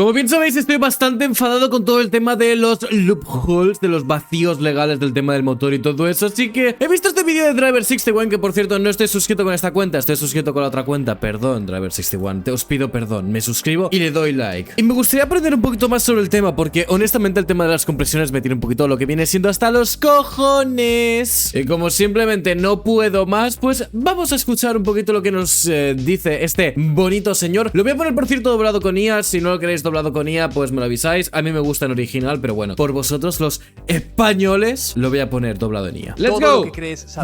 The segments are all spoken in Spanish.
Como bien sabéis, estoy bastante enfadado con todo el tema de los loopholes, de los vacíos legales del tema del motor y todo eso. Así que he visto este vídeo de Driver61, que por cierto no estoy suscrito con esta cuenta, estoy suscrito con la otra cuenta. Perdón, Driver61, te os pido perdón. Me suscribo y le doy like. Y me gustaría aprender un poquito más sobre el tema, porque honestamente el tema de las compresiones me tiene un poquito lo que viene siendo hasta los cojones. Y como simplemente no puedo más, pues vamos a escuchar un poquito lo que nos dice este bonito señor. Lo voy a poner, por cierto, doblado con IA. Si no lo queréis doblado con IA, pues me lo avisáis. A mí me gusta en original, pero bueno, por vosotros los españoles lo voy a poner doblado en IA. ¡Let's go!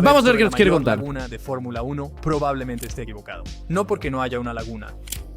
Vamos a ver qué nos quiere contar. La laguna de Fórmula 1 probablemente esté equivocado. No porque no haya una laguna.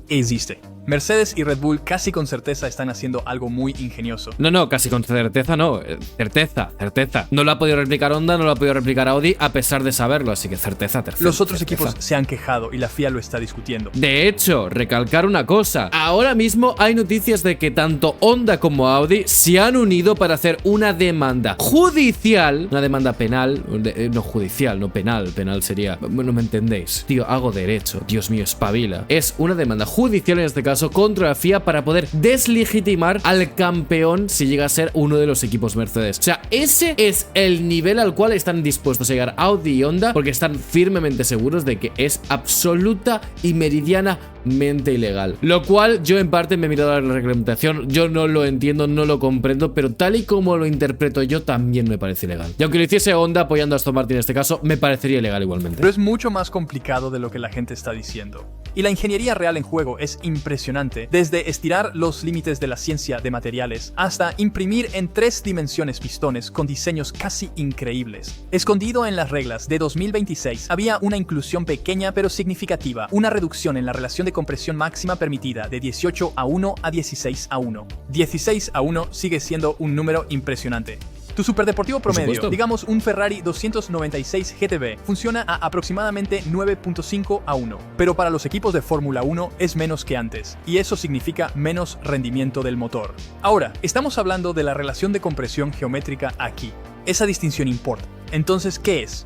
Existe. Mercedes y Red Bull casi con certeza están haciendo algo muy ingenioso. No, casi con certeza no. Certeza. No lo ha podido replicar Honda, no lo ha podido replicar Audi, a pesar de saberlo, así que certeza. Los otros equipos se han quejado y la FIA lo está discutiendo. De hecho, recalcar una cosa. Ahora mismo hay noticias de que tanto Honda como Audi se han unido para hacer una demanda judicial, una demanda penal, no judicial, no penal. Penal sería... Bueno, me entendéis. Tío, hago derecho. Dios mío, espabila. Es una demanda judicial en este caso contra la FIA para poder deslegitimar al campeón si llega a ser uno de los equipos Mercedes. O sea, ese es el nivel al cual están dispuestos a llegar Audi y Honda, porque están firmemente seguros de que es absoluta y meridianamente ilegal. Lo cual yo en parte me he mirado a la reglamentación, yo no lo entiendo, no lo comprendo, pero tal y como lo interpreto yo también me parece ilegal. Y aunque lo hiciese Honda apoyando a Aston Martin en este caso, me parecería ilegal igualmente. Pero es mucho más complicado de lo que la gente está diciendo. Y la ingeniería real en juego es impresionante, desde estirar los límites de la ciencia de materiales hasta imprimir en 3 dimensiones pistones con diseños casi increíbles. Escondido en las reglas de 2026 había una inclusión pequeña pero significativa, una reducción en la relación de compresión máxima permitida de 18:1 a 16:1. 16:1 sigue siendo un número impresionante. Tu superdeportivo promedio, digamos un Ferrari 296 GTB, funciona a aproximadamente 9.5:1, pero para los equipos de Fórmula 1 es menos que antes, y eso significa menos rendimiento del motor. Ahora, estamos hablando de la relación de compresión geométrica aquí. Esa distinción importa. Entonces, ¿qué es?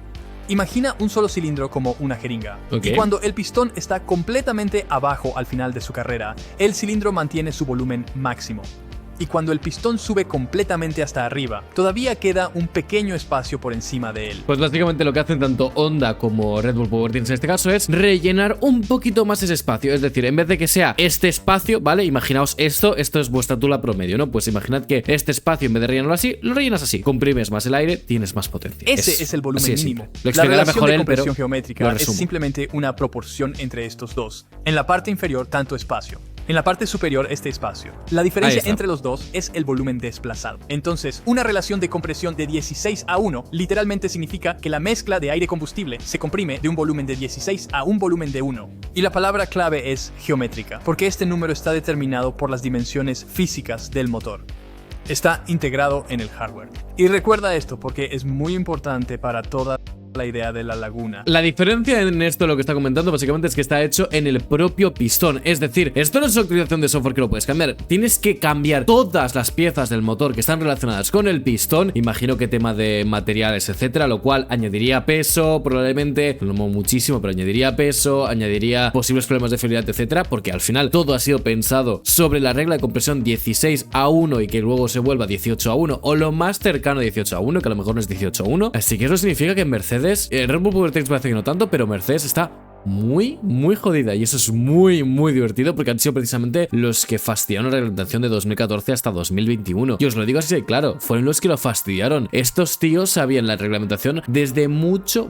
Imagina un solo cilindro como una jeringa, y cuando el pistón está completamente abajo al final de su carrera, el cilindro mantiene su volumen máximo. Y cuando el pistón sube completamente hasta arriba, todavía queda un pequeño espacio por encima de él. Pues básicamente lo que hacen tanto Honda como Red Bull Power Teams en este caso es rellenar un poquito más ese espacio. Es decir, en vez de que sea este espacio, ¿vale? Imaginaos esto es vuestra tula promedio, ¿no? Pues imaginad que este espacio, en vez de rellenarlo así, lo rellenas así. Comprimes más el aire, tienes más potencia. Ese es el volumen mínimo. La relación de compresión geométrica es simplemente una proporción entre estos dos. En la parte inferior, tanto espacio. En la parte superior, este espacio. La diferencia entre los dos es el volumen desplazado. Entonces, una relación de compresión de 16:1 literalmente significa que la mezcla de aire-combustible se comprime de un volumen de 16 a un volumen de 1. Y la palabra clave es geométrica, porque este número está determinado por las dimensiones físicas del motor. Está integrado en el hardware. Y recuerda esto porque es muy importante para toda la idea de la laguna. La diferencia en esto, lo que está comentando básicamente, es que está hecho en el propio pistón. Es decir, esto no es una actualización de software que lo puedes cambiar. Tienes que cambiar todas las piezas del motor que están relacionadas con el pistón. Imagino que tema de materiales, etcétera, lo cual añadiría peso, probablemente, no muchísimo, pero añadiría peso, añadiría posibles problemas de fiabilidad, etcétera, porque al final todo ha sido pensado sobre la regla de compresión 16:1 y que luego se vuelva 18:1 o lo más cercano a 18:1, que a lo mejor no es 18:1. Así que eso significa que en Mercedes, Red Bull Power Teams parece que no tanto, pero Mercedes está muy jodida, y eso es muy divertido, porque han sido precisamente los que fastidiaron la reglamentación de 2014 hasta 2021. Y os lo digo así de claro, fueron los que lo fastidiaron. Estos tíos sabían la reglamentación desde mucho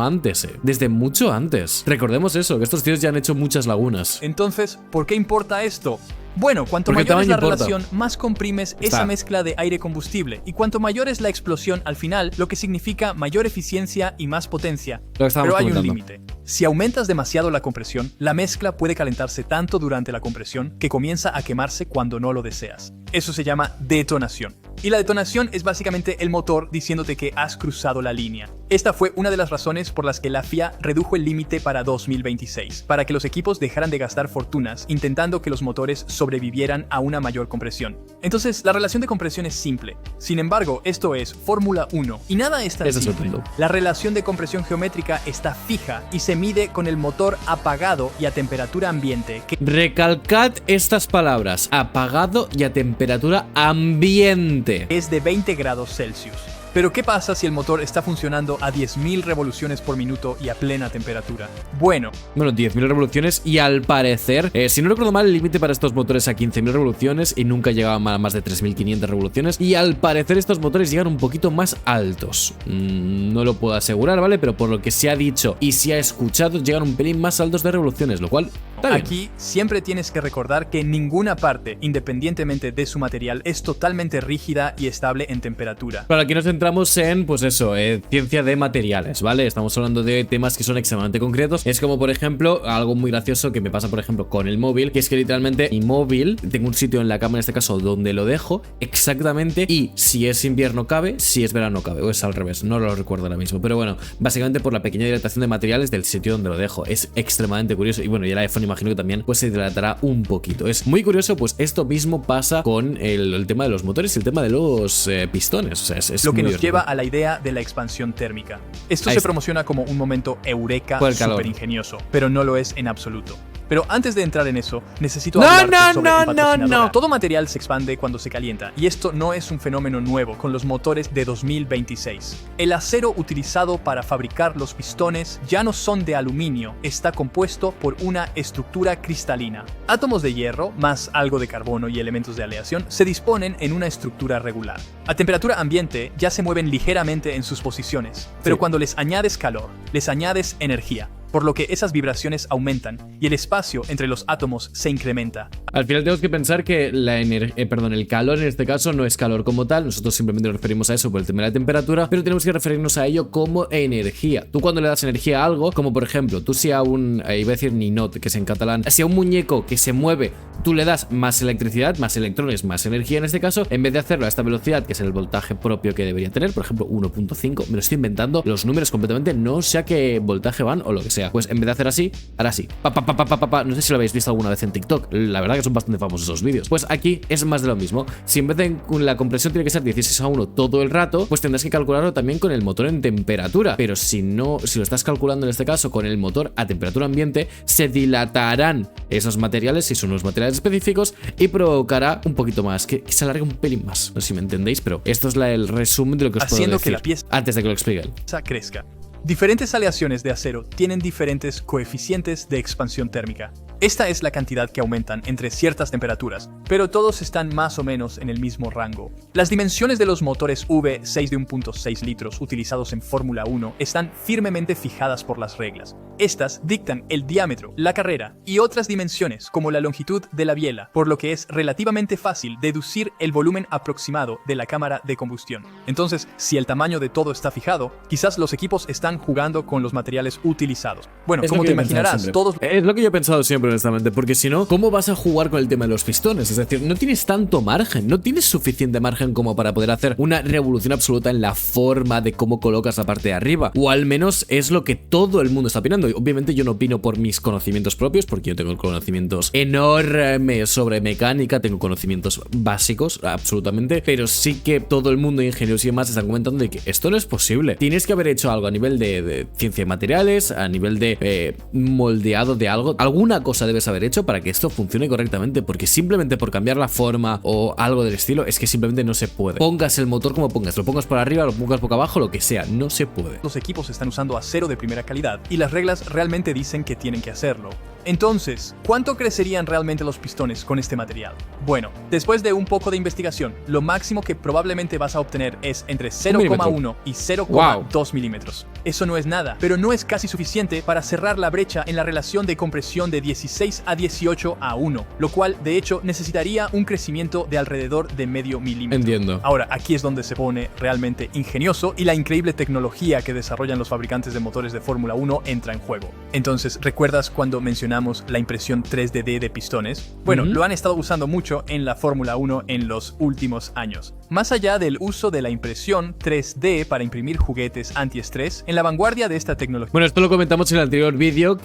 antes, desde mucho antes. Recordemos eso, que estos tíos ya han hecho muchas lagunas. Entonces, ¿por qué importa esto? Bueno, cuanto mayor es la relación, más comprimes esa mezcla de aire-combustible, y cuanto mayor es la explosión al final, lo que significa mayor eficiencia y más potencia. Pero hay un límite. Si aumentas demasiado la compresión, la mezcla puede calentarse tanto durante la compresión que comienza a quemarse cuando no lo deseas. Eso se llama detonación. Y la detonación es básicamente el motor diciéndote que has cruzado la línea. Esta fue una de las razones por las que la FIA redujo el límite para 2026, para que los equipos dejaran de gastar fortunas intentando que los motores sobrevivieran a una mayor compresión. Entonces, la relación de compresión es simple. Sin embargo, esto es Fórmula 1 y nada es tan simple. La relación de compresión geométrica está fija y se mide con el motor apagado y a temperatura ambiente. Recalcad estas palabras: apagado y a temperatura ambiente. Es de 20 grados Celsius. Pero ¿qué pasa si el motor está funcionando a 10.000 revoluciones por minuto y a plena temperatura? Bueno, 10.000 revoluciones y al parecer, si no recuerdo mal, el límite para estos motores a 15.000 revoluciones y nunca llegaban a más de 3.500 revoluciones. Y al parecer estos motores llegan un poquito más altos. No lo puedo asegurar, ¿vale? Pero por lo que se ha dicho y se ha escuchado, llegan un pelín más altos de revoluciones, lo cual está bien. Aquí siempre tienes que recordar que ninguna parte, independientemente de su material, es totalmente rígida y estable en temperatura. Para aquí nos centramos en, pues eso, ciencia de materiales, ¿vale? Estamos hablando de temas que son extremadamente concretos. Es como, por ejemplo, algo muy gracioso que me pasa, por ejemplo, con el móvil, que es que literalmente mi móvil, tengo un sitio en la cama, en este caso, donde lo dejo exactamente, y si es invierno cabe, si es verano cabe, o es al revés, no lo recuerdo ahora mismo, pero bueno, básicamente por la pequeña dilatación de materiales del sitio donde lo dejo. Es extremadamente curioso, y bueno, y el iPhone imagino que también pues se dilatará un poquito. Es muy curioso, pues esto mismo pasa con el tema de los motores y el tema de los pistones. O sea, es lo que muy nos lleva a la idea de la expansión térmica. Esto Ahí se está. promociona como un momento eureka Por el calor. súper ingenioso, pero no lo es en absoluto. Pero antes de entrar en eso, necesito No, hablarte no, sobre no, el patrocinador. no. Todo material se expande cuando se calienta, y esto no es un fenómeno nuevo con los motores de 2026. El acero utilizado para fabricar los pistones ya no son de aluminio, está compuesto por una estructura cristalina. Átomos de hierro, más algo de carbono y elementos de aleación, se disponen en una estructura regular. A temperatura ambiente ya se mueven ligeramente en sus posiciones, pero Sí. cuando les añades calor, les añades energía, por lo que esas vibraciones aumentan y el espacio entre los átomos se incrementa. Al final tenemos que pensar que el calor en este caso no es calor como tal, nosotros simplemente nos referimos a eso por el tema de la temperatura, pero tenemos que referirnos a ello como energía. Tú cuando le das energía a algo, como por ejemplo, tú si a un, iba a decir ninot, que es en catalán, si a un muñeco que se mueve, tú le das más electricidad, más electrones, más energía en este caso, en vez de hacerlo a esta velocidad, que es el voltaje propio que debería tener, por ejemplo 1.5, me lo estoy inventando, los números completamente, no sé a qué voltaje van o lo que sea, pues en vez de hacer así, ahora sí, no sé si lo habéis visto alguna vez en TikTok, la verdad que son bastante famosos esos vídeos. Pues aquí es más de lo mismo. Si en vez de la compresión tiene que ser 16:1 todo el rato, pues tendrás que calcularlo también con el motor en temperatura. Pero si no, si lo estás calculando en este caso con el motor a temperatura ambiente, se dilatarán esos materiales, si son unos materiales específicos, y provocará un poquito más, que se alargue un pelín más. No sé si me entendéis, pero esto es el resumen de lo que os puedo Haciendo decir que la pieza antes de que lo explique. crezca. Diferentes aleaciones de acero tienen diferentes coeficientes de expansión térmica. Esta es la cantidad que aumentan entre ciertas temperaturas, pero todos están más o menos en el mismo rango. Las dimensiones de los motores V6 de 1.6 litros utilizados en Fórmula 1 están firmemente fijadas por las reglas. Estas dictan el diámetro, la carrera y otras dimensiones como la longitud de la biela, por lo que es relativamente fácil deducir el volumen aproximado de la cámara de combustión. Entonces, si el tamaño de todo está fijado, quizás los equipos están jugando con los materiales utilizados. Bueno, Es como lo que te yo he pensado imaginarás, siempre. todos... Es lo que yo he pensado siempre, honestamente, porque si no, ¿cómo vas a jugar con el tema de los pistones? Es decir, no tienes tanto margen, no tienes suficiente margen como para poder hacer una revolución absoluta en la forma de cómo colocas la parte de arriba, o al menos es lo que todo el mundo está opinando. Y obviamente yo no opino por mis conocimientos propios, porque yo tengo conocimientos enormes sobre mecánica, tengo conocimientos básicos, absolutamente, pero sí que todo el mundo, ingenieros y demás, están comentando de que esto no es posible. Tienes que haber hecho algo a nivel de ciencia de materiales, a nivel de moldeado de algo, alguna cosa debes haber hecho para que esto funcione correctamente, porque simplemente por cambiar la forma o algo del estilo, es que simplemente no se puede. Pongas el motor como pongas, lo pongas por arriba, lo pongas boca abajo, lo que sea, no se puede. los equipos están usando acero de primera calidad y las reglas realmente dicen que tienen que hacerlo. Entonces, ¿cuánto crecerían realmente los pistones con este material? Bueno, después de un poco de investigación, lo máximo que probablemente vas a obtener es entre 0,1 y 0,2 milímetros. Eso no es nada, pero no es casi suficiente para cerrar la brecha en la relación de compresión de 16 a 18 a 1, lo cual de hecho necesitaría un crecimiento de alrededor de medio milímetro. Entiendo. Ahora, aquí es donde se pone realmente ingenioso y la increíble tecnología que desarrollan los fabricantes de motores de Fórmula 1 entra en juego. Entonces, ¿recuerdas cuando mencionamos la impresión 3D de pistones? Bueno, lo han estado usando mucho en la Fórmula 1 en los últimos años. Más allá del uso de la impresión 3D para imprimir juguetes antiestrés, en la vanguardia de esta tecnología. Bueno, esto lo comentamos en el anterior vídeo,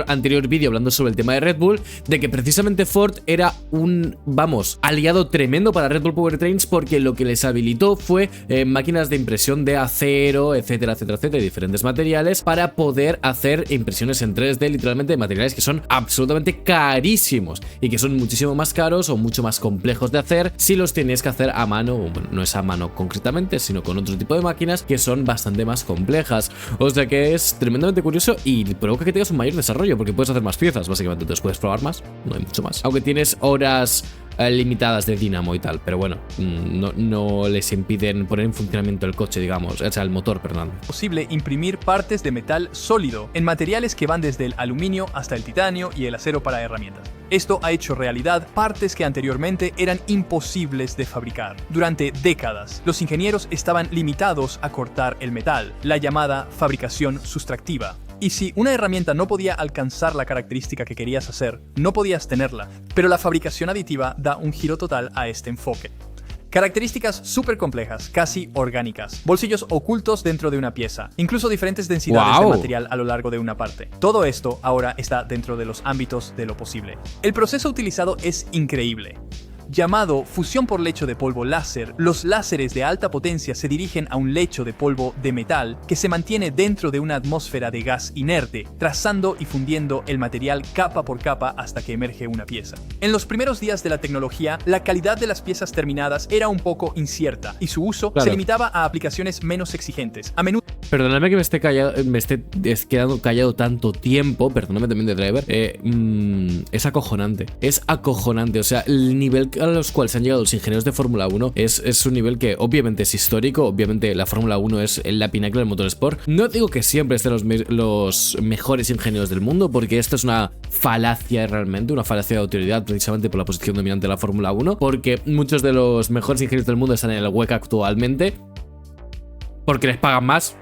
anterior vídeo hablando sobre el tema de Red Bull, de que precisamente Ford era un, aliado tremendo para Red Bull Powertrains, porque lo que les habilitó fue máquinas de impresión de acero, etcétera, etcétera, etcétera, diferentes materiales, para poder hacer impresiones en 3D, literalmente de materiales que son absolutamente carísimos y que son muchísimo más caros o mucho más complejos de hacer si los tenéis que hacer a mano, bueno, no es a mano concretamente, sino con otro tipo de máquinas que son bastante más complejas. O sea que es tremendamente curioso y provoca que tengas un mayor desarrollo, porque puedes hacer más piezas, básicamente. Entonces puedes probar más, no hay mucho más. Aunque tienes horas limitadas de dinamo y tal, pero bueno, no les impiden poner en funcionamiento el coche, digamos, o sea, el motor, perdón. Posible imprimir partes de metal sólido en materiales que van desde el aluminio hasta el titanio y el acero para herramientas. Esto ha hecho realidad partes que anteriormente eran imposibles de fabricar. Durante décadas, los ingenieros estaban limitados a cortar el metal, la llamada fabricación sustractiva. Y si una herramienta no podía alcanzar la característica que querías hacer, no podías tenerla. Pero la fabricación aditiva da un giro total a este enfoque. Características súper complejas, casi orgánicas, bolsillos ocultos dentro de una pieza, incluso diferentes densidades de material a lo largo de una parte. Todo esto ahora está dentro de los ámbitos de lo posible. El proceso utilizado es increíble. Llamado fusión por lecho de polvo láser, los láseres de alta potencia se dirigen a un lecho de polvo de metal que se mantiene dentro de una atmósfera de gas inerte, trazando y fundiendo el material capa por capa hasta que emerge una pieza. En los primeros días de la tecnología, la calidad de las piezas terminadas era un poco incierta y su uso se limitaba a aplicaciones menos exigentes. A menudo... Perdóname que me esté quedando callado tanto tiempo, perdóname también de Driver, es acojonante. Es acojonante, o sea, el nivel a los cuales han llegado los ingenieros de Fórmula 1 es un nivel que obviamente es histórico, obviamente la Fórmula 1 es la pinnacle del motorsport. No digo que siempre estén los mejores ingenieros del mundo, porque esto es una falacia realmente, una falacia de autoridad precisamente por la posición dominante de la Fórmula 1, porque muchos de los mejores ingenieros del mundo están en el WEC actualmente, porque les pagan más.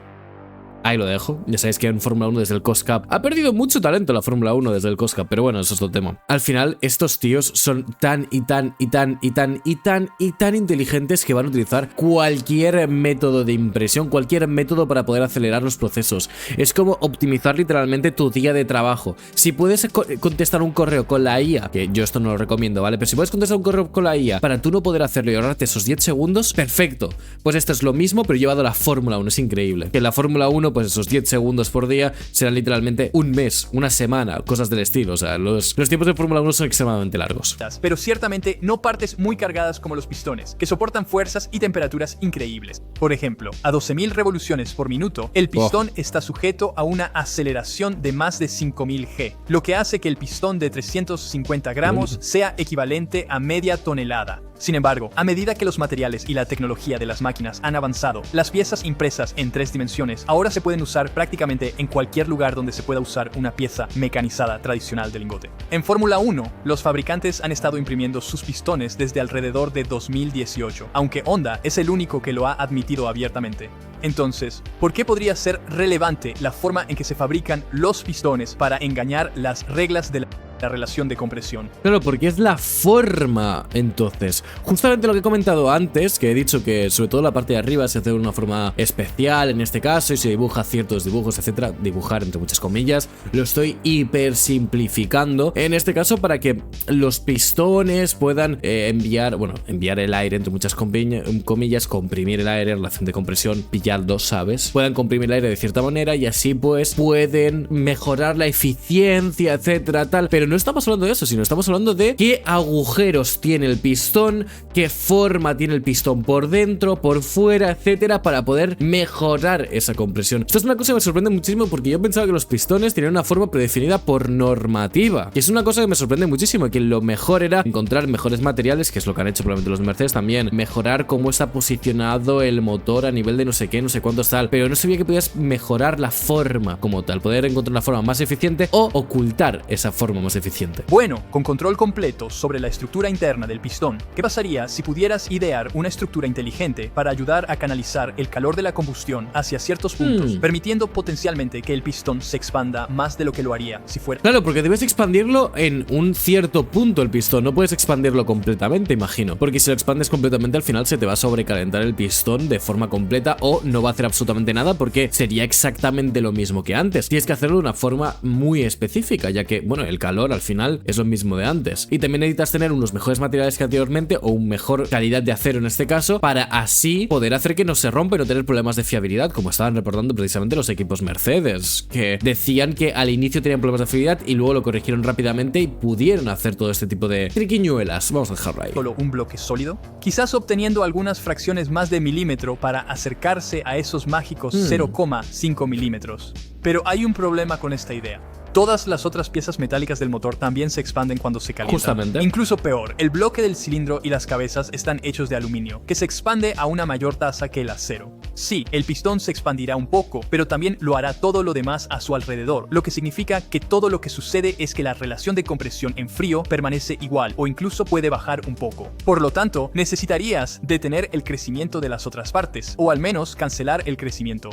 Ahí lo dejo. Ya sabéis que en Fórmula 1 desde el Cost Cup ha perdido mucho talento la Fórmula 1 desde el Cost Cup, pero bueno, eso es otro tema. Al final, estos tíos son tan inteligentes que van a utilizar cualquier método de impresión, cualquier método para poder acelerar los procesos. Es como optimizar literalmente tu día de trabajo. Si puedes contestar un correo con la IA, que yo esto no lo recomiendo, ¿vale? Pero si puedes contestar un correo con la IA para tú no poder hacerlo y ahorrarte esos 10 segundos, perfecto. Pues esto es lo mismo, pero llevado a la Fórmula 1. Es increíble. Que en la Fórmula 1 pues esos 10 segundos por día serán literalmente un mes, una semana, cosas del estilo. O sea, los tiempos de Fórmula 1 son extremadamente largos. Pero ciertamente no partes muy cargadas como los pistones, que soportan fuerzas y temperaturas increíbles. Por ejemplo, a 12.000 revoluciones por minuto, el pistón está sujeto a una aceleración de más de 5.000 G, lo que hace que el pistón de 350 gramos sea equivalente a media tonelada. Sin embargo, a medida que los materiales y la tecnología de las máquinas han avanzado, las piezas impresas en 3 dimensiones ahora se pueden usar prácticamente en cualquier lugar donde se pueda usar una pieza mecanizada tradicional de lingote. En Fórmula 1, los fabricantes han estado imprimiendo sus pistones desde alrededor de 2018, aunque Honda es el único que lo ha admitido abiertamente. Entonces, ¿por qué podría ser relevante la forma en que se fabrican los pistones para engañar las reglas de la relación de compresión? Claro, porque es la forma, entonces. Justamente lo que he comentado antes, que he dicho que sobre todo la parte de arriba se hace de una forma especial en este caso y se dibuja ciertos dibujos, etcétera. Dibujar entre muchas comillas. Lo estoy hiper simplificando en este caso para que los pistones puedan enviar el aire entre muchas comillas, comprimir el aire, relación de compresión, pillarlo, ¿sabes? Puedan comprimir el aire de cierta manera y así pues pueden mejorar la eficiencia, etcétera, tal. Pero no estamos hablando de eso, sino estamos hablando de qué agujeros tiene el pistón, qué forma tiene el pistón por dentro, por fuera, etcétera, para poder mejorar esa compresión. Esto es una cosa que me sorprende muchísimo porque yo pensaba que los pistones tenían una forma predefinida por normativa, y es una cosa que me sorprende muchísimo, que lo mejor era encontrar mejores materiales, que es lo que han hecho probablemente los Mercedes también, mejorar cómo está posicionado el motor a nivel de no sé qué, no sé cuántos tal, pero no sabía que podías mejorar la forma como tal, poder encontrar una forma más eficiente o ocultar esa forma más eficiente. Bueno, con control completo sobre la estructura interna del pistón, ¿qué pasaría si pudieras idear una estructura inteligente para ayudar a canalizar el calor de la combustión hacia ciertos puntos, permitiendo potencialmente que el pistón se expanda más de lo que lo haría si fuera? Claro, porque debes expandirlo en un cierto punto el pistón, no puedes expandirlo completamente, imagino, porque si lo expandes completamente al final se te va a sobrecalentar el pistón de forma completa o no va a hacer absolutamente nada porque sería exactamente lo mismo que antes. Tienes que hacerlo de una forma muy específica, ya que, bueno, el calor al final es lo mismo de antes. Y también necesitas tener unos mejores materiales que anteriormente o una mejor calidad de acero en este caso, para así poder hacer que no se rompa y no tener problemas de fiabilidad, como estaban reportando precisamente los equipos Mercedes, que decían que al inicio tenían problemas de fiabilidad y luego lo corrigieron rápidamente y pudieron hacer todo este tipo de triquiñuelas. Vamos a dejarlo ahí. ¿Solo un bloque sólido? Quizás obteniendo algunas fracciones más de milímetro para acercarse a esos mágicos 0,5 milímetros. Pero hay un problema con esta idea. Todas las otras piezas metálicas del motor también se expanden cuando se calientan. Justamente. Incluso peor, el bloque del cilindro y las cabezas están hechos de aluminio, que se expande a una mayor tasa que el acero. Sí, el pistón se expandirá un poco, pero también lo hará todo lo demás a su alrededor, lo que significa que todo lo que sucede es que la relación de compresión en frío permanece igual o incluso puede bajar un poco. Por lo tanto, necesitarías detener el crecimiento de las otras partes, o al menos cancelar el crecimiento.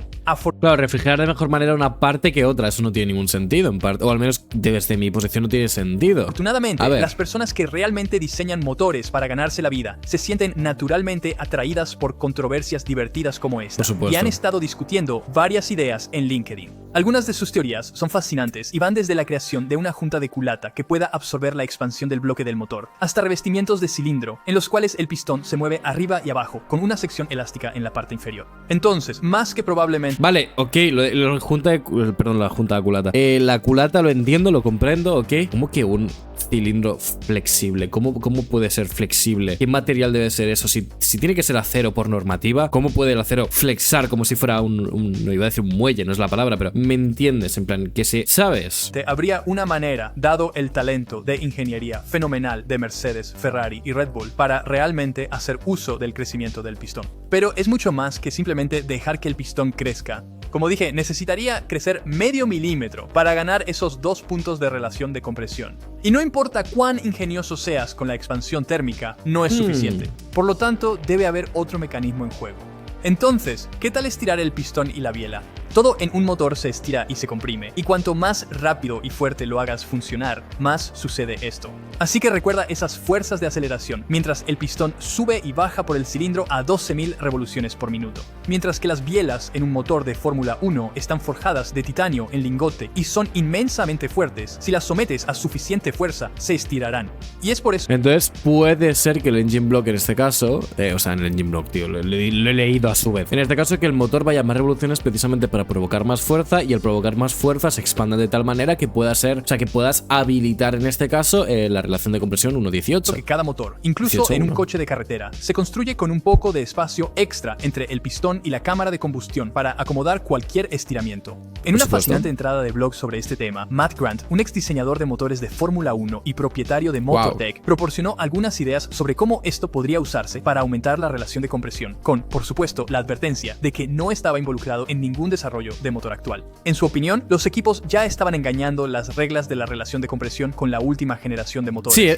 Claro, refrigerar de mejor manera una parte que otra, eso no tiene ningún sentido en parte, o al menos desde mi posición no tiene sentido. Afortunadamente, las personas que realmente diseñan motores para ganarse la vida se sienten naturalmente atraídas por controversias divertidas como esta, y han estado discutiendo varias ideas en LinkedIn. Algunas de sus teorías son fascinantes y van desde la creación de una junta de culata que pueda absorber la expansión del bloque del motor, hasta revestimientos de cilindro, en los cuales el pistón se mueve arriba y abajo, con una sección elástica en la parte inferior. Entonces, más que probablemente... Vale, ok, la junta de culata. La culata lo entiendo, lo comprendo, ok. ¿Cómo que un cilindro flexible? ¿Cómo puede ser flexible? ¿Qué material debe ser eso? Si tiene que ser acero por normativa, ¿cómo puede el acero flexar como si fuera no iba a decir un muelle, no es la palabra, pero me entiendes, en plan, que si, ¿sabes? Habría una manera, dado el talento de ingeniería fenomenal de Mercedes, Ferrari y Red Bull, para realmente hacer uso del crecimiento del pistón. Pero es mucho más que simplemente dejar que el pistón crezca. Como dije, necesitaría crecer medio milímetro para ganar esos 2 puntos de relación de compresión. Y no importa cuán ingenioso seas con la expansión térmica, no es suficiente. Por lo tanto, debe haber otro mecanismo en juego. Entonces, ¿qué tal estirar el pistón y la biela? Todo en un motor se estira y se comprime, y cuanto más rápido y fuerte lo hagas funcionar, más sucede esto. Así que recuerda esas fuerzas de aceleración, mientras el pistón sube y baja por el cilindro a 12.000 revoluciones por minuto. Mientras que las bielas en un motor de Fórmula 1 están forjadas de titanio en lingote y son inmensamente fuertes, si las sometes a suficiente fuerza, se estirarán. Y es por eso... Entonces puede ser que el engine block en este caso, en el engine block, tío, lo he leído a su vez. En este caso que el motor vaya a más revoluciones precisamente para provocar más fuerza, y al provocar más fuerza se expanda de tal manera que pueda ser, o sea, que puedas habilitar en este caso la relación de compresión 1.18. Que cada motor, incluso en un coche de carretera, se construye con un poco de espacio extra entre el pistón y la cámara de combustión para acomodar cualquier estiramiento. En una fascinante entrada de blog sobre este tema, Matt Grant, un ex diseñador de motores de Fórmula 1 y propietario de Motortech, proporcionó algunas ideas sobre cómo esto podría usarse para aumentar la relación de compresión, con, por supuesto, la advertencia de que no estaba involucrado en ningún desarrollo de motor actual. En su opinión, los equipos ya estaban engañando las reglas de la relación de compresión con la última generación de motores. Sí,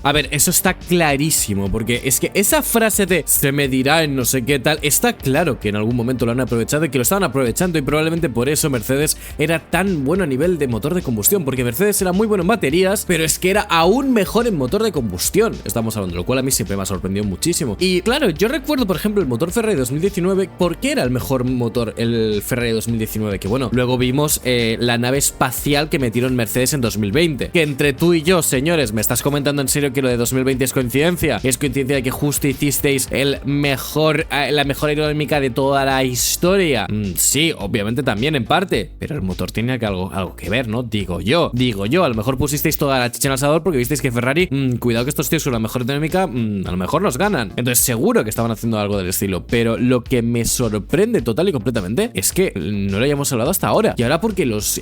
a ver, eso está clarísimo, porque es que esa frase de se medirá en no sé qué tal, está claro que en algún momento lo han aprovechado y que lo estaban aprovechando, y probablemente por eso Mercedes era tan bueno a nivel de motor de combustión, porque Mercedes era muy bueno en baterías, pero es que era aún mejor en motor de combustión, estamos hablando, lo cual a mí siempre me ha sorprendido muchísimo. Y claro, yo recuerdo por ejemplo el motor Ferrari 2019, ¿por qué era el mejor motor el Ferrari 2019? Que bueno, luego vimos la nave espacial que metieron Mercedes en 2020, que entre tú y yo, señores, ¿me estás comentando en serio que lo de 2020 es coincidencia? ¿Es coincidencia de que justo hicisteis la mejor aerodinámica de toda la historia? Sí, obviamente también en parte, pero el motor tenía algo que ver, ¿no? Digo yo, a lo mejor pusisteis toda la chicha en el asador porque visteis que Ferrari, cuidado que estos tíos con la mejor aerodinámica, a lo mejor nos ganan. Entonces seguro que estaban haciendo algo del estilo, pero lo que me sorprende total y completamente es que no lo hayamos hablado hasta ahora. Y ahora porque los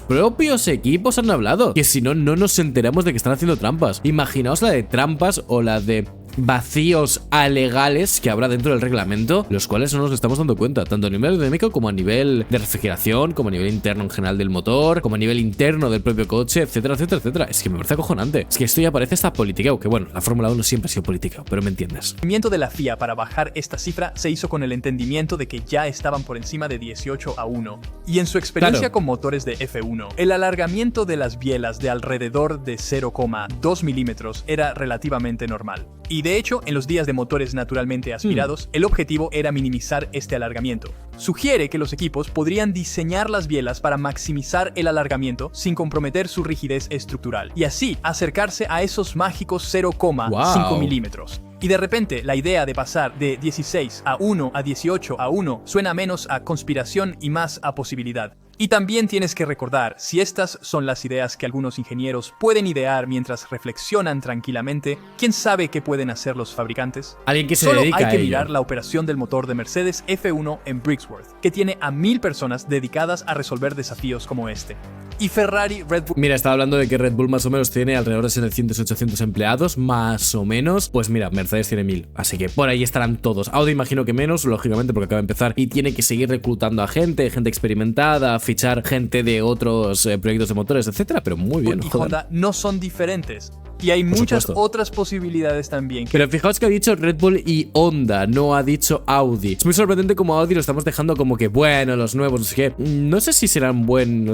propios equipos han hablado, que si no, no nos enteramos de que están haciendo trampas. Imaginaos la de trampas o la de vacíos alegales que habrá dentro del reglamento, los cuales no nos estamos dando cuenta, tanto a nivel aerodinámico como a nivel de refrigeración, como a nivel interno en general del motor, como a nivel interno del propio coche, etcétera, etcétera, etcétera. Es que me parece acojonante. Es que esto ya parece hasta politiqueo, que bueno, la Fórmula 1 siempre ha sido politiqueo, pero me entiendes. El movimiento de la FIA para bajar esta cifra se hizo con el entendimiento de que ya estaban por encima de 18-1. Y en su experiencia con motores de F1, el alargamiento de las bielas de alrededor de 0,2 milímetros era relativamente normal. Y de hecho, en los días de motores naturalmente aspirados, el objetivo era minimizar este alargamiento. Sugiere que los equipos podrían diseñar las bielas para maximizar el alargamiento sin comprometer su rigidez estructural, y así acercarse a esos mágicos 0,5 milímetros. Y de repente, la idea de pasar de 16-1 a 18-1 suena menos a conspiración y más a posibilidad. Y también tienes que recordar, si estas son las ideas que algunos ingenieros pueden idear mientras reflexionan tranquilamente, ¿quién sabe qué pueden hacer los fabricantes? Alguien que se Solo dedica hay a que ello. mirar la operación del motor de Mercedes F1 en Brixworth, que tiene a 1000 personas dedicadas a resolver desafíos como este. Y Ferrari, Red Bull... Mira, estaba hablando de que Red Bull más o menos tiene alrededor de 700-800 empleados, más o menos. Pues mira, Mercedes tiene 1000, así que por ahí estarán todos. Audi imagino que menos, lógicamente, porque acaba de empezar y tiene que seguir reclutando a gente experimentada, fichar gente de otros proyectos de motores, etcétera, pero muy bien, y joder. Honda no son diferentes. Y hay muchas supuesto. otras posibilidades también. Pero fijaos que ha dicho Red Bull y Honda, no ha dicho Audi. Es muy sorprendente como Audi lo estamos dejando como que, bueno, los nuevos, no sé qué. No sé si serán buen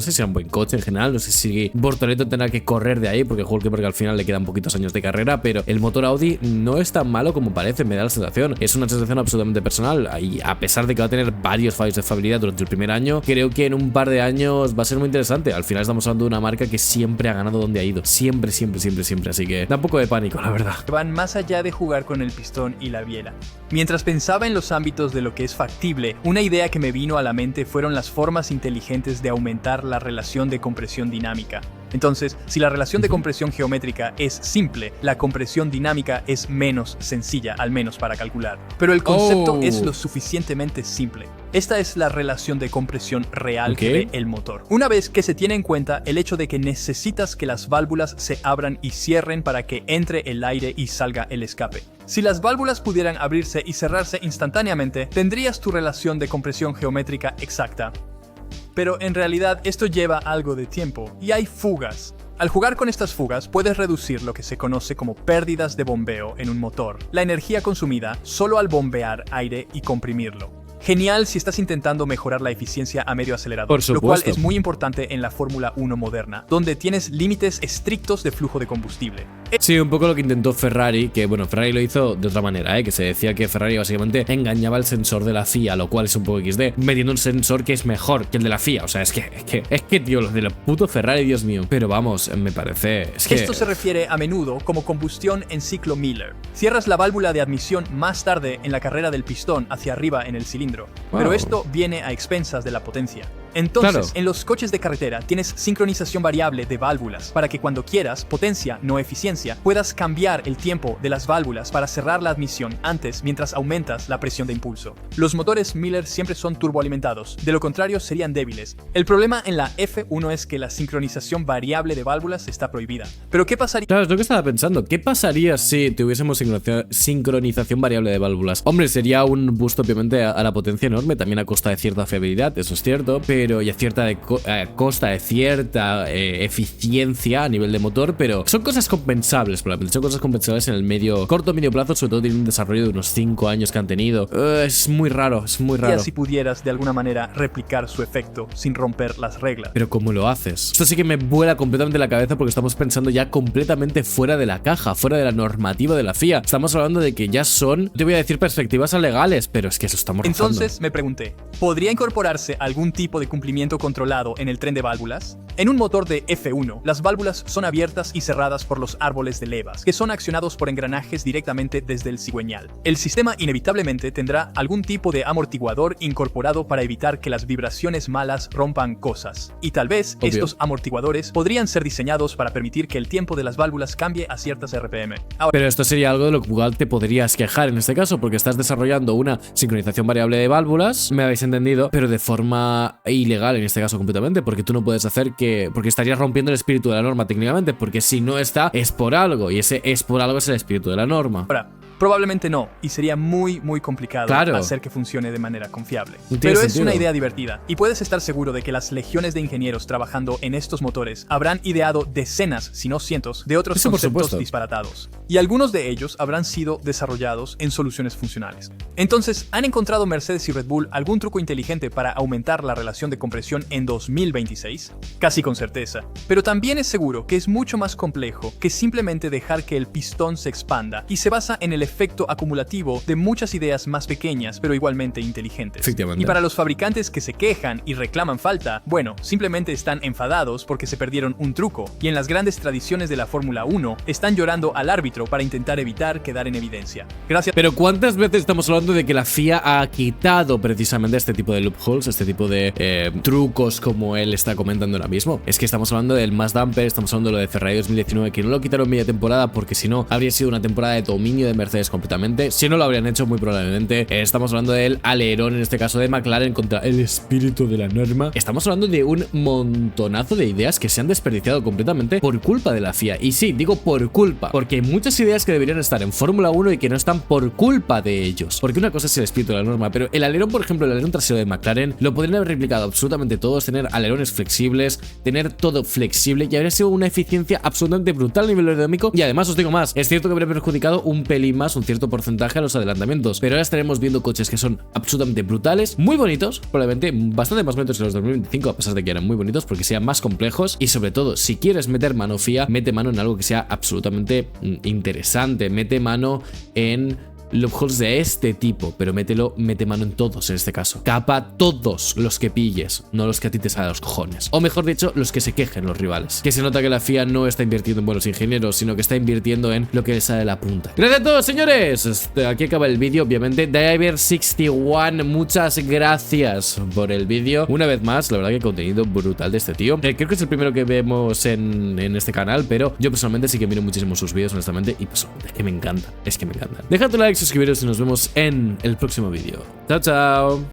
coche en general, no sé si Bortoleto tendrá que correr de ahí, porque Hülkenberg al final le quedan poquitos años de carrera, pero el motor Audi no es tan malo como parece, me da la sensación. Es una sensación absolutamente personal, y a pesar de que va a tener varios fallos de fiabilidad durante el primer año, creo que en un par de años va a ser muy interesante. Al final estamos hablando de una marca que siempre ha ganado donde ha ido. Siempre, siempre, siempre, siempre. Así que da un poco de pánico, la verdad. Van más allá de jugar con el pistón y la biela. Mientras pensaba en los ámbitos de lo que es factible, una idea que me vino a la mente fueron las formas inteligentes de aumentar la relación de compresión dinámica. Entonces, si la relación de compresión geométrica es simple, la compresión dinámica es menos sencilla, al menos para calcular. Pero el concepto es lo suficientemente simple. Esta es la relación de compresión real que ve el motor. Una vez que se tiene en cuenta el hecho de que necesitas que las válvulas se abran y cierren para que entre el aire y salga el escape. Si las válvulas pudieran abrirse y cerrarse instantáneamente, tendrías tu relación de compresión geométrica exacta. Pero en realidad esto lleva algo de tiempo y hay fugas. Al jugar con estas fugas puedes reducir lo que se conoce como pérdidas de bombeo en un motor, la energía consumida solo al bombear aire y comprimirlo. Genial si estás intentando mejorar la eficiencia a medio acelerador, lo cual es muy importante en la Fórmula 1 moderna, donde tienes límites estrictos de flujo de combustible. Sí, un poco lo que intentó Ferrari, que bueno, Ferrari lo hizo de otra manera, que se decía que Ferrari básicamente engañaba el sensor de la FIA, lo cual es un poco XD, metiendo un sensor que es mejor que el de la FIA. O sea, es que tío, los de la puto Ferrari, Dios mío. Pero vamos, me parece... Esto se refiere a menudo como combustión en ciclo Miller. Cierras la válvula de admisión más tarde en la carrera del pistón hacia arriba en el cilindro. Pero esto viene a expensas de la potencia. Entonces, en los coches de carretera tienes sincronización variable de válvulas para que cuando quieras, potencia, no eficiencia, puedas cambiar el tiempo de las válvulas para cerrar la admisión antes mientras aumentas la presión de impulso. Los motores Miller siempre son turboalimentados, de lo contrario serían débiles. El problema en la F1 es que la sincronización variable de válvulas está prohibida. Pero ¿qué pasaría? Claro, es lo que estaba pensando. ¿Qué pasaría si tuviésemos sincronización variable de válvulas? Hombre, sería un boost obviamente a la potencia enorme, también a costa de cierta fiabilidad, eso es cierto, pero y a costa de cierta eficiencia a nivel de motor, pero son cosas compensables, probablemente son cosas compensables en el corto medio plazo, sobre todo tiene un desarrollo de unos 5 años que han tenido. Es muy raro, es muy raro. Y si pudieras de alguna manera replicar su efecto sin romper las reglas. Pero ¿cómo lo haces? Esto sí que me vuela completamente la cabeza porque estamos pensando ya completamente fuera de la caja, fuera de la normativa de la FIA. Estamos hablando de que ya son, te voy a decir perspectivas legales, pero es que eso estamos rozando. Entonces me pregunté, ¿podría incorporarse algún tipo de cumplimiento controlado en el tren de válvulas? En un motor de F1, las válvulas son abiertas y cerradas por los árboles de levas, que son accionados por engranajes directamente desde el cigüeñal. El sistema inevitablemente tendrá algún tipo de amortiguador incorporado para evitar que las vibraciones malas rompan cosas. Y tal vez estos amortiguadores podrían ser diseñados para permitir que el tiempo de las válvulas cambie a ciertas RPM. Pero esto sería algo de lo que te podrías quejar en este caso, porque estás desarrollando una sincronización variable de válvulas, me habéis entendido, pero de forma ilegal en este caso completamente, porque tú no puedes hacer porque estarías rompiendo el espíritu de la norma técnicamente, porque si no está, es por algo, y ese es por algo es el espíritu de la norma. Ahora, Probablemente no, y sería muy complicado hacer que funcione de manera confiable. Pero es una idea divertida, y puedes estar seguro de que las legiones de ingenieros trabajando en estos motores habrán ideado decenas, si no cientos, de otros conceptos disparatados. Y algunos de ellos habrán sido desarrollados en soluciones funcionales. Entonces, ¿han encontrado Mercedes y Red Bull algún truco inteligente para aumentar la relación de compresión en 2026? Casi con certeza. Pero también es seguro que es mucho más complejo que simplemente dejar que el pistón se expanda, y se basa en el efecto acumulativo de muchas ideas más pequeñas pero igualmente inteligentes. Y para los fabricantes que se quejan y reclaman falta, bueno, simplemente están enfadados porque se perdieron un truco, y en las grandes tradiciones de la Fórmula 1 están llorando al árbitro para intentar evitar quedar en evidencia. Gracias. Pero ¿cuántas veces estamos hablando de que la FIA ha quitado precisamente este tipo de loopholes, este tipo de trucos como él está comentando ahora mismo? Es que estamos hablando del mass damper, estamos hablando de lo de Ferrari 2019, que no lo quitaron media temporada porque si no habría sido una temporada de dominio de Mercedes completamente. Si no lo habrían hecho muy probablemente. Estamos hablando del alerón, en este caso de McLaren, contra el espíritu de la norma. Estamos hablando de un montonazo de ideas que se han desperdiciado completamente por culpa de la FIA. Y sí, digo por culpa, porque hay muchas ideas que deberían estar en Fórmula 1 y que no están por culpa de ellos. Porque una cosa es el espíritu de la norma, pero el alerón, por ejemplo, el alerón trasero de McLaren, lo podrían haber replicado absolutamente todos, tener alerones flexibles, tener todo flexible, y habría sido una eficiencia absolutamente brutal a nivel aerodinámico. Y además os digo más, es cierto que habría perjudicado un pelín más, un cierto porcentaje a los adelantamientos, pero ahora estaremos viendo coches que son absolutamente brutales, muy bonitos, probablemente bastante más bonitos que los 2025, a pesar de que eran muy bonitos, porque sean más complejos. Y sobre todo, si quieres meter mano FIA, mete mano en algo que sea absolutamente interesante, mete mano en loopholes de este tipo, pero mete mano en todos en este caso. Capa todos los que pilles, no los que a ti te salen a los cojones. O mejor dicho, los que se quejen los rivales. Que se nota que la FIA no está invirtiendo en buenos ingenieros, sino que está invirtiendo en lo que le sale de la punta. Gracias a todos, señores. Aquí acaba el vídeo, obviamente. Diver61, muchas gracias por el vídeo. Una vez más, la verdad que contenido brutal de este tío. Creo que es el primero que vemos en este canal, pero yo personalmente sí que miro muchísimo sus vídeos, honestamente, y pues es que me encanta. Dejad tu like, suscribiros y nos vemos en el próximo vídeo. Chao, chao.